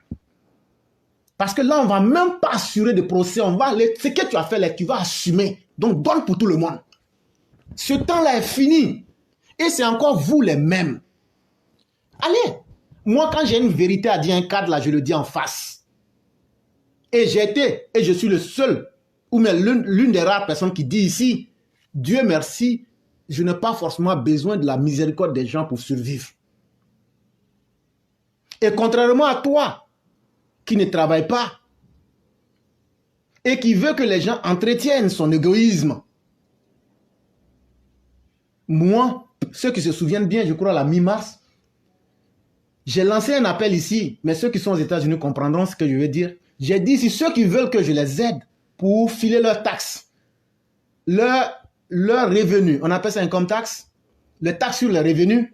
Parce que là, on ne va même pas assurer de procès. Ce que tu as fait là, tu vas assumer. Donc, donne pour tout le monde. Ce temps-là est fini. Et c'est encore vous les mêmes. Allez, moi, quand j'ai une vérité à dire un cadre, là, je le dis en face. Et j'ai été, et je suis le seul, ou même l'une des rares personnes qui dit ici, Dieu merci, je n'ai pas forcément besoin de la miséricorde des gens pour survivre. Et contrairement à toi, qui ne travaille pas et qui veut que les gens entretiennent son égoïsme. Moi, ceux qui se souviennent bien, je crois à la mi-mars, j'ai lancé un appel ici, mais ceux qui sont aux États-Unis comprendront ce que je veux dire. J'ai dit, si ceux qui veulent que je les aide pour filer leurs taxes, leurs revenus, on appelle ça income tax, les taxes sur les revenus,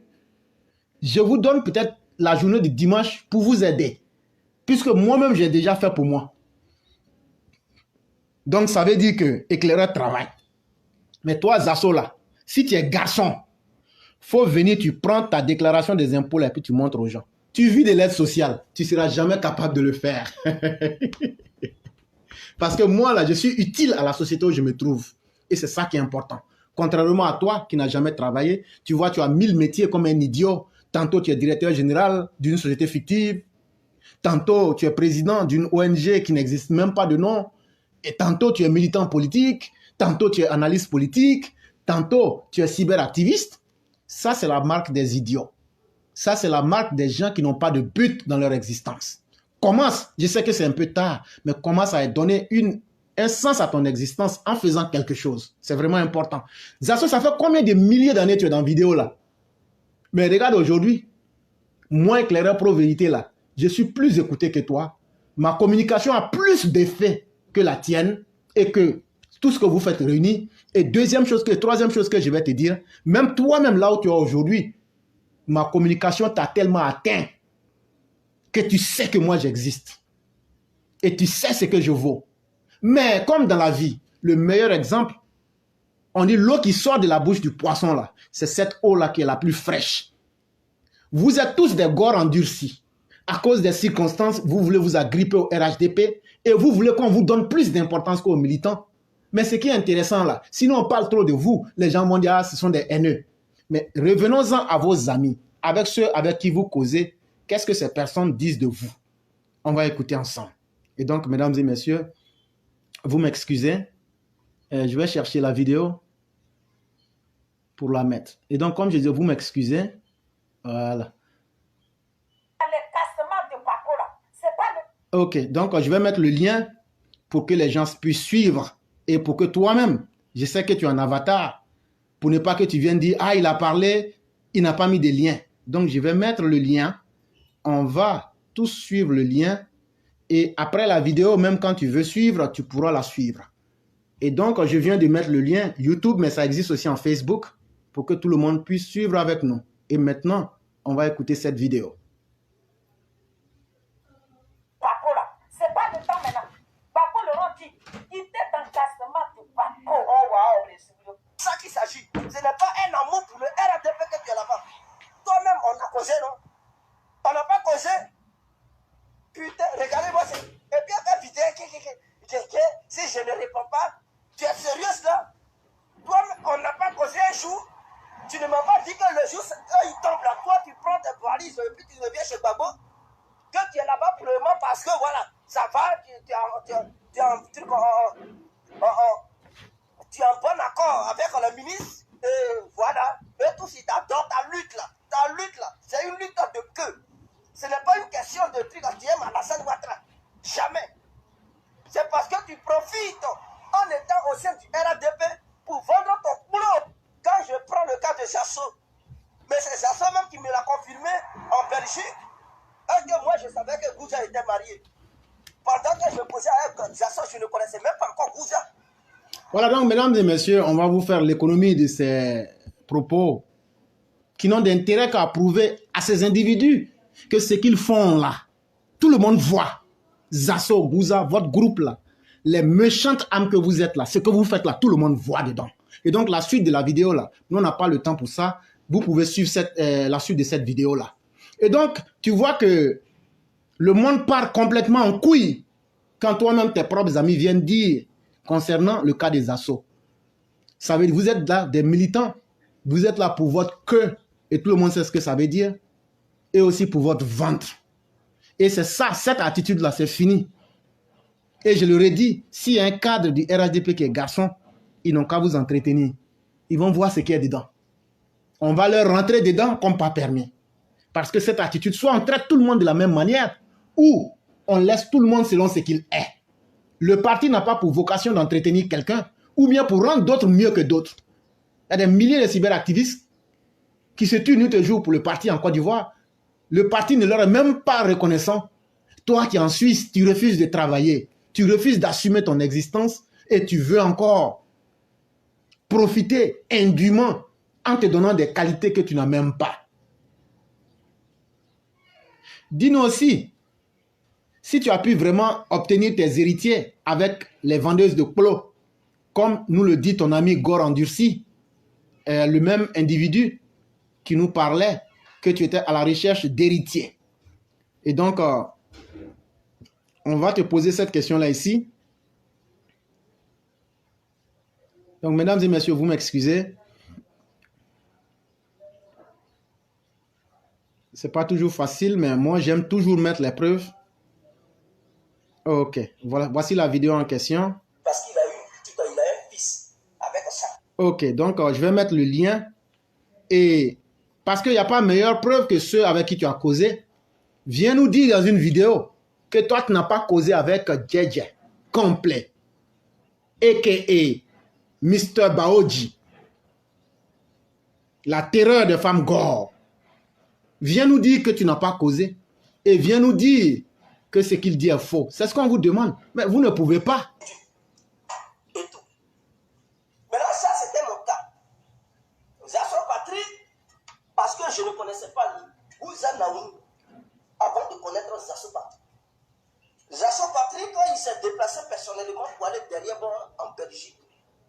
je vous donne peut-être la journée du dimanche pour vous aider. Puisque moi-même, j'ai déjà fait pour moi. Donc, ça veut dire que éclaireur travaille. Mais toi, Zasso, là, si tu es garçon, faut venir, tu prends ta déclaration des impôts là, et puis tu montres aux gens. Tu vis de l'aide sociale, tu ne seras jamais capable de le faire. Parce que moi, là, je suis utile à la société où je me trouve. Et c'est ça qui est important. Contrairement à toi qui n'as jamais travaillé, tu vois, tu as 1000 métiers comme un idiot. Tantôt, tu es directeur général d'une société fictive. Tantôt, tu es président d'une ONG qui n'existe même pas de nom. Et tantôt, tu es militant politique. Tantôt, tu es analyste politique. Tantôt, tu es cyberactiviste. Ça, c'est la marque des idiots. Ça, c'est la marque des gens qui n'ont pas de but dans leur existence. Commence, je sais que c'est un peu tard, mais commence à donner un sens à ton existence en faisant quelque chose. C'est vraiment important. Zasso, ça fait combien de milliers d'années tu es dans la vidéo là? Mais regarde aujourd'hui, moi, éclaireur pro vérité là, je suis plus écouté que toi. Ma communication a plus d'effet que la tienne et que tout ce que vous faites réuni. Et troisième chose que je vais te dire, même toi-même là où tu es aujourd'hui, ma communication t'a tellement atteint que tu sais que moi j'existe. Et tu sais ce que je vaux. Mais comme dans la vie, le meilleur exemple, on dit l'eau qui sort de la bouche du poisson là, c'est cette eau là qui est la plus fraîche. Vous êtes tous des gores endurcis. À cause des circonstances, vous voulez vous agripper au RHDP et vous voulez qu'on vous donne plus d'importance qu'aux militants. Mais ce qui est intéressant là, sinon on parle trop de vous, les gens vont dire, ah, ce sont des haineux. Mais revenons-en à vos amis, avec ceux avec qui vous causez, qu'est-ce que ces personnes disent de vous? On va écouter ensemble. Et donc, mesdames et messieurs, vous m'excusez, je vais chercher la vidéo pour la mettre. Et donc, comme je dis, vous m'excusez, voilà. Ok, donc je vais mettre le lien pour que les gens puissent suivre et pour que toi-même, je sais que tu as un avatar, pour ne pas que tu viennes dire, ah, il a parlé, il n'a pas mis de lien. Donc, je vais mettre le lien. On va tous suivre le lien. Et après la vidéo, même quand tu veux suivre, tu pourras la suivre. Et donc, je viens de mettre le lien YouTube, mais ça existe aussi en Facebook, pour que tout le monde puisse suivre avec nous. Et maintenant, on va écouter cette vidéo. C'est pas le temps maintenant. Bako le dit, il était dans le classement de Bako. Oh, waouh, ça qu'il s'agit. Ce n'est pas un amour pour le RADP que tu es là-bas. Toi-même, on a causé, non? On n'a pas causé. Putain, regardez-moi. Et puis, si je ne réponds pas, tu es sérieuse là? Toi, on n'a pas causé un jour. Tu ne m'as pas dit que le jour, il tombe là. Toi, tu prends tes valises et puis tu reviens chez Babo. Que tu es là-bas pour le moment parce que voilà, ça va, tu es en bon accord avec le ministre. Et voilà. Et tout, si t'adores ta lutte là, c'est une lutte de queue. Ce n'est pas une question de truc à dire Alassane Ouattara. Jamais. C'est parce que tu profites en étant au sein du RADP pour vendre ton boulot. Quand je prends le cas de Zasso, mais c'est Zasso même qui me l'a confirmé en Belgique. Parce que moi je savais que Gouja était marié. Pendant que je posais avec Zasso, je ne connaissais même pas encore Gouja. Voilà donc, mesdames et messieurs, on va vous faire l'économie de ces propos qui n'ont d'intérêt qu'à prouver à ces individus que ce qu'ils font là, tout le monde voit. Zasso, Gouza, votre groupe là, les méchantes âmes que vous êtes là, ce que vous faites là, tout le monde voit dedans. Et donc la suite de la vidéo là, nous on n'a pas le temps pour ça, vous pouvez suivre la suite de cette vidéo là. Et donc, tu vois que le monde part complètement en couille quand toi-même tes propres amis viennent dire concernant le cas des Zasso. Ça veut dire, vous êtes là des militants, vous êtes là pour votre queue, et tout le monde sait ce que ça veut dire, et aussi pour votre ventre. Et c'est ça, cette attitude-là, c'est fini. Et je leur ai dit, s'il y a un cadre du RHDP qui est garçon, ils n'ont qu'à vous entretenir. Ils vont voir ce qu'il y a dedans. On va leur rentrer dedans comme pas permis. Parce que cette attitude, soit on traite tout le monde de la même manière, ou on laisse tout le monde selon ce qu'il est. Le parti n'a pas pour vocation d'entretenir quelqu'un, ou bien pour rendre d'autres mieux que d'autres. Il y a des milliers de cyberactivistes qui se tuent nuit et jour pour le parti en Côte d'Ivoire. Le parti ne leur est même pas reconnaissant. Toi qui es en Suisse, tu refuses de travailler, tu refuses d'assumer ton existence et tu veux encore profiter indûment en te donnant des qualités que tu n'as même pas. Dis-nous aussi, Si tu as pu vraiment obtenir tes héritiers avec les vendeuses de plots, comme nous le dit ton ami Gore Endurci, le même individu qui nous parlait que tu étais à la recherche d'héritiers. Et donc, on va te poser cette question-là ici. Donc, mesdames et messieurs, vous m'excusez. C'est pas toujours facile, mais moi, j'aime toujours mettre les preuves. Ok, voilà, voici la vidéo en question. Parce qu'il a un fils avec ça. Ok, donc je vais mettre le lien. Et parce qu'il n'y a pas meilleure preuve que ceux avec qui tu as causé. Viens nous dire dans une vidéo que toi, tu n'as pas causé avec Djedje complet. A.K.A. Mr. Baoji. La terreur des femmes gore. Viens nous dire que tu n'as pas causé. Et viens nous dire que ce qu'il dit est faux. C'est ce qu'on vous demande. Mais vous ne pouvez pas. Et tout. Maintenant, ça, c'était mon cas. Zasso Patrick, parce que je ne connaissais pas Gouza Naoum avant de connaître Zasso Patrick. Zasso Patrick, quand il s'est déplacé personnellement pour aller derrière moi en Belgique,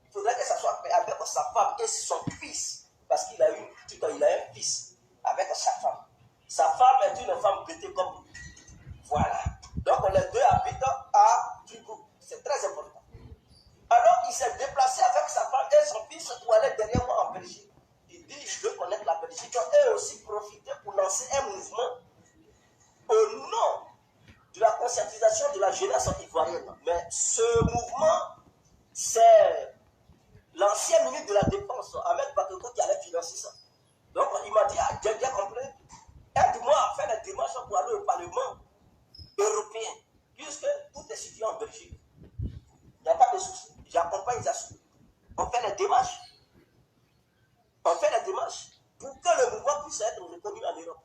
il faudrait que ça soit avec sa femme et son fils. Parce qu'il a un fils avec sa femme. Sa femme est une femme bêtée comme lui. Voilà. Donc les deux habitent à Fribourg. C'est très important. Alors il s'est déplacé avec sa femme et son fils pour aller derrière moi en Belgique. Il dit, je veux connaître la Belgique. Et aussi profiter pour lancer un mouvement au nom de la conscientisation de la jeunesse ivoirienne. Mais ce mouvement, c'est l'ancien ministre de la Défense, Ahmed Bakeko, qui allait financer ça. Donc il m'a dit, j'ai bien compris, aide-moi à faire les démarches pour aller au Parlement européen, puisque tout est situé en Belgique. Il n'y a pas de souci. J'accompagne Zasso. On fait les démarches. On fait les démarches pour que le mouvement puisse être reconnu en Europe.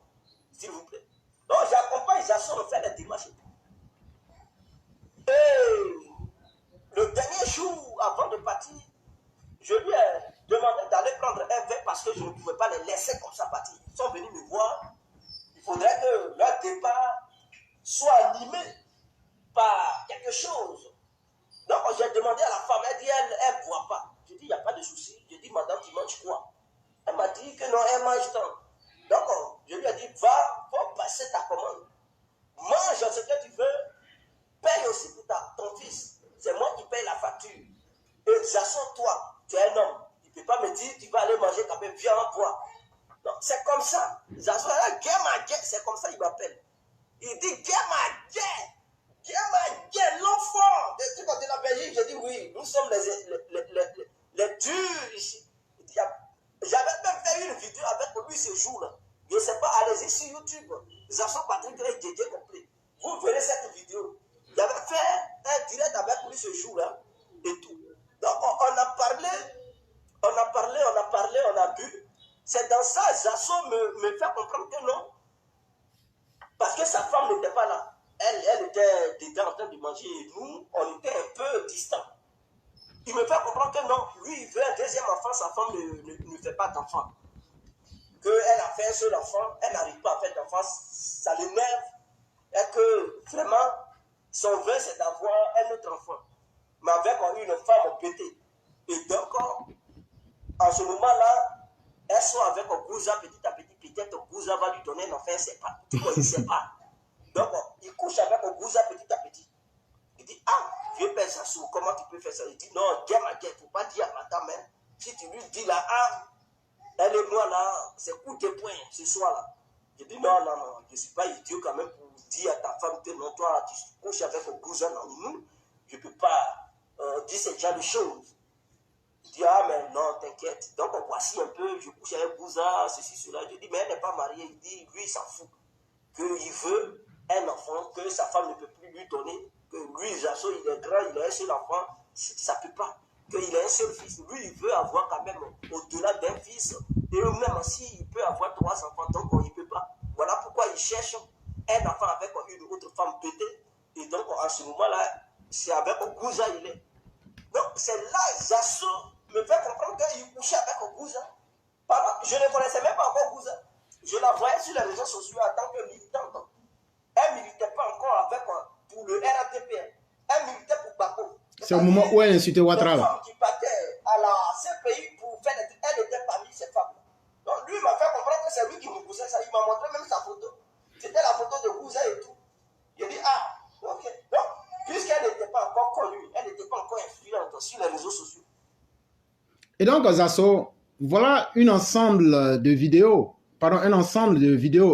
S'il vous plaît. Donc j'accompagne Zasso, on fait les démarches. Et le dernier jour avant de partir, je lui ai demandé d'aller prendre un verre parce que je ne pouvais pas les laisser comme ça partir. Ils sont venus me voir. Il faudrait que leur départ soit animé par quelque chose. Donc j'ai demandé à la femme, elle dit elle ne boit pas. Je dis il n'y a pas de souci. Je dis madame, tu manges quoi? Elle m'a dit que non, elle mange tant. Donc je lui ai dit va passer ta commande. Mange ce que tu veux. Paye aussi pour ton fils. C'est moi qui paye la facture. Et j'assure toi, tu es un homme. Tu ne peux pas me dire tu vas aller manger quand même, viens en bois. Donc c'est comme ça. J'assure, c'est comme ça il m'appelle. Il dit l'enfant de la Belgique. Je dis oui, nous sommes les durs ici. J'avais même fait une vidéo avec lui ce jour-là. Je ne sais pas, allez-y sur YouTube. Zasso Patrick et Djedje complet. Vous verrez cette vidéo. J'avais fait un direct avec lui ce jour-là et tout. Donc on a parlé, on a bu. C'est dans ça, Zasso me fait comprendre que non. Parce que sa femme n'était pas là. Elle était dedans en train de manger et nous, on était un peu distants. Il me fait comprendre que non, lui, il veut un deuxième enfant, sa femme ne fait pas d'enfant. Qu'elle a fait un seul enfant, elle n'arrive pas à faire d'enfant, ça l'énerve. Et que vraiment, son vœu, c'est d'avoir un autre enfant. Mais avec une femme pétée. Et donc, en ce moment-là, elles sont avec Gouza petit à petit. Peut-être Gouza va lui donner un enfant, il ne sait pas. Il ne sait pas. Donc, il couche avec Gouza petit à petit. Il dit, ah, vieux père Zasso, comment tu peux faire ça? Il dit, non, il ne faut pas dire à madame. Hein. Si tu lui dis là, ah, elle et moi là, c'est coup de poing ce soir-là. Je dis, non, je ne suis pas idiot quand même pour dire à ta femme que non, toi, tu couches avec Gouza dans nous. Je ne peux pas dire ce genre de choses. Il dit, ah, mais non, t'inquiète. Donc, voici un peu, je couche avec Gouza, ceci, cela. Je dis, mais elle n'est pas mariée. Il dit, lui, il s'en fout. Qu'il veut un enfant que sa femme ne peut plus lui donner. Que lui, Zasso, il est grand, il a un seul enfant. Ça ne peut pas. Qu'il a un seul fils. Lui, il veut avoir quand même au-delà d'un fils. Et même s'il peut avoir 3 enfants, donc il ne peut pas. Voilà pourquoi il cherche un enfant avec une autre femme pétée. Et donc, en ce moment-là, c'est avec Gouza il est. Donc, c'est là Zasso me fait comprendre qu'il couchait avec Gouza. Je ne connaissais même pas encore Gouza. Je la voyais sur les réseaux sociaux en tant que militante. Elle ne militait pas encore avec pour le RATP. Elle militait pour Bako. C'est au moment où elle insultait Ouattara. Les femmes qui battaient à la CPI pour faire des trucs, elle était parmi ces femmes. Donc lui m'a fait comprendre que c'est lui qui me poussait ça. Il m'a montré même sa photo. C'était la photo de Gouza et tout. Il a dit, ah, ok. Donc, puisqu'elle n'était pas encore connue, elle n'était pas encore influente sur les réseaux sociaux. Et donc, Zasso, voilà un ensemble de vidéos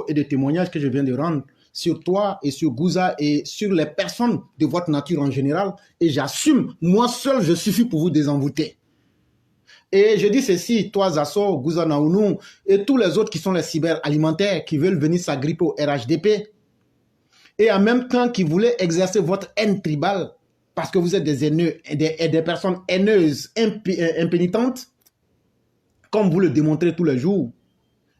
et de témoignages que je viens de rendre sur toi et sur Gouza et sur les personnes de votre nature en général. Et j'assume, moi seul, je suffis pour vous désenvoûter. Et je dis ceci, toi Zasso, Gouza Naounou et tous les autres qui sont les cyberalimentaires qui veulent venir s'agripper au RHDP et en même temps qui voulaient exercer votre haine tribale parce que vous êtes des haineux et des personnes haineuses, impénitentes, comme vous le démontrez tous les jours.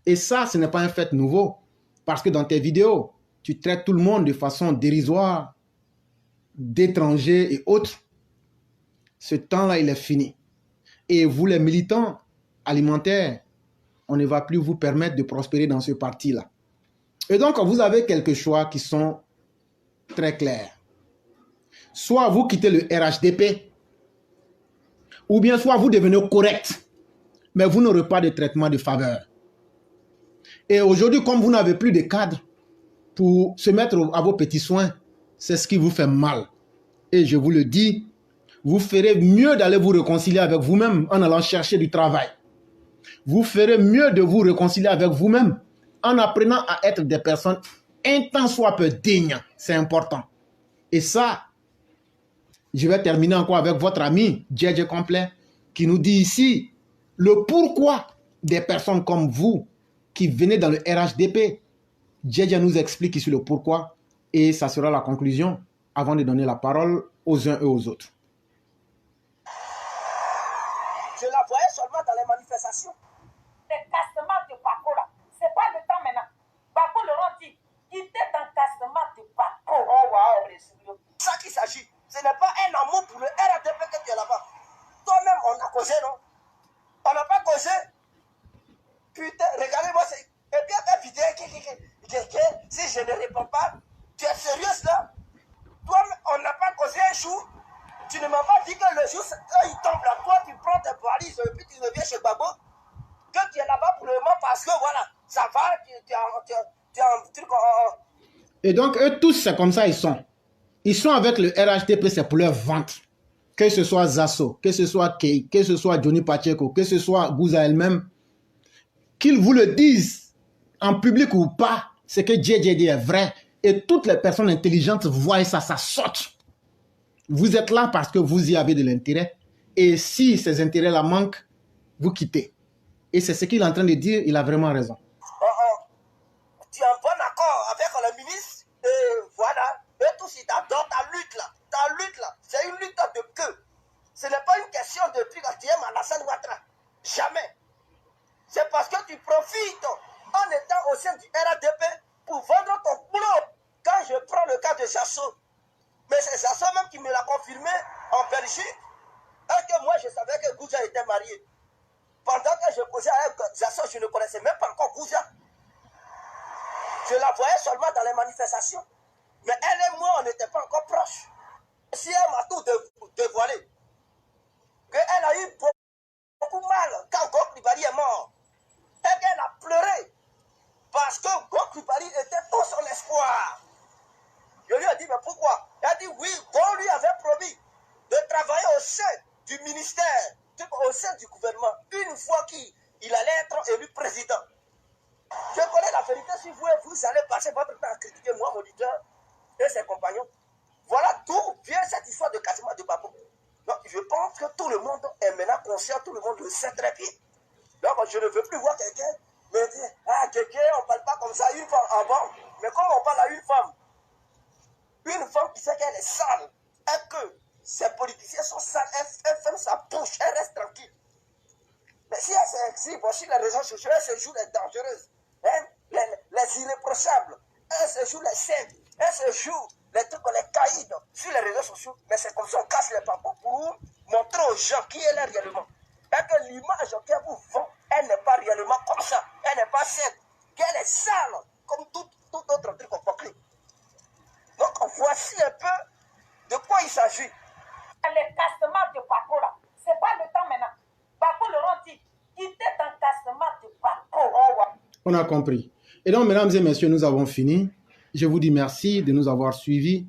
Et ça, ce n'est pas un fait nouveau. Parce que dans tes vidéos, tu traites tout le monde de façon dérisoire, d'étrangers et autres. Ce temps-là, il est fini. Et vous, les militants alimentaires, on ne va plus vous permettre de prospérer dans ce parti-là. Et donc, vous avez quelques choix qui sont très clairs. Soit vous quittez le RHDP, ou bien soit vous devenez correct, mais vous n'aurez pas de traitement de faveur. Et aujourd'hui, comme vous n'avez plus de cadre pour se mettre à vos petits soins, c'est ce qui vous fait mal. Et je vous le dis, vous ferez mieux d'aller vous réconcilier avec vous-même en allant chercher du travail. Vous ferez mieux de vous réconcilier avec vous-même en apprenant à être des personnes un tant soit peu dignes. C'est important. Et ça, je vais terminer encore avec votre ami, JJ Complet, qui nous dit ici le pourquoi des personnes comme vous qui venez dans le RHDP. JJ nous explique ici le pourquoi et ça sera la conclusion avant de donner la parole aux uns et aux autres. Je la voyais seulement dans les manifestations. Les castements de Bako là, c'est pas le temps maintenant. Bako le dit, il était dans le castement de Bako. Oh waouh, les souliers. C'est ça qu'il s'agit. Ce n'est pas un amour pour le RATP que tu es là-bas. Toi-même, on a causé, non? On n'a pas causé. Putain, regardez-moi. Et puis, si je ne réponds pas, tu es sérieuse là? Toi, on n'a pas causé un jour. Tu ne m'as pas dit que le jour, quand il tombe là, toi, tu prends tes valises et puis tu reviens chez Babo. Que tu es là-bas pour le moment parce que voilà, ça va, tu es un truc. Et donc, eux tous, c'est comme ça, ils sont. Ils sont avec le RHDP, c'est pour leur vente. Que ce soit Zasso, que ce soit Kei, que ce soit Johnny Pacheco, que ce soit Gouza elle-même, qu'ils vous le disent en public ou pas, c'est que JJD est vrai. Et toutes les personnes intelligentes voient ça, ça saute. Vous êtes là parce que vous y avez de l'intérêt. Et si ces intérêts-là manquent, vous quittez. Et c'est ce qu'il est en train de dire, il a vraiment raison. Tu es en bon accord avec le ministre, et voilà. Et tout, si tu adores ta lutte là, c'est une lutte de queue. Ce n'est pas une question de prix tu aimes Alassane Ouattara. Jamais. C'est parce que tu profites en étant au sein du RADP pour vendre ton boulot. Quand je prends le cas de Zasso, mais c'est Zasso même qui me l'a confirmé en Belgique, et que moi je savais que Gouza était marié. Pendant que je posais avec Zasso, je ne connaissais même pas encore Gouza. Je la voyais seulement dans les manifestations. Mais elle et moi, on n'était pas encore proches. Si elle m'a tout dévoilé, qu'elle a eu beaucoup mal quand Gok Ribari est mort, et qu'elle a pleuré, parce que Gok Ribari était tout son espoir. Je lui ai dit, mais pourquoi? Elle a dit, oui, Gok lui avait promis de travailler au sein du ministère, au sein du gouvernement, une fois qu'il allait être élu président. Je connais la vérité, si vous allez passer votre temps à critiquer moi, mon leader, et ses compagnons. Voilà d'où vient cette histoire de cassement de Bako. Donc je pense que tout le monde est maintenant conscient, tout le monde le sait très bien. Donc je ne veux plus voir quelqu'un me dire, ah quelqu'un, on ne parle pas comme ça, une femme avant. Mais comment on parle à une femme qui sait qu'elle est sale, et que ses politiciens sont sales, elle ferme sa bouche, elle reste tranquille. Mais si elle s'exhibe sur les réseaux sociaux, elle se joue les dangereuses, hein, les irréprochables, elle se joue les saintes, elle se joue les trucs, les caïds sur les réseaux sociaux. Mais c'est comme ça on casse les papos pour montrer aux gens qui elle est réellement. Et que l'image qu'elle vous vend, elle n'est pas réellement comme ça. Elle n'est pas sainte. Qu'elle est sale, comme tout autre truc hypocrite. Donc voici un peu de quoi il s'agit. Les castements de Bako là, c'est pas le temps maintenant. Bako le rend-il. Il était en cassement de Bako. On a compris. Et donc, mesdames et messieurs, nous avons fini. Je vous dis merci de nous avoir suivis.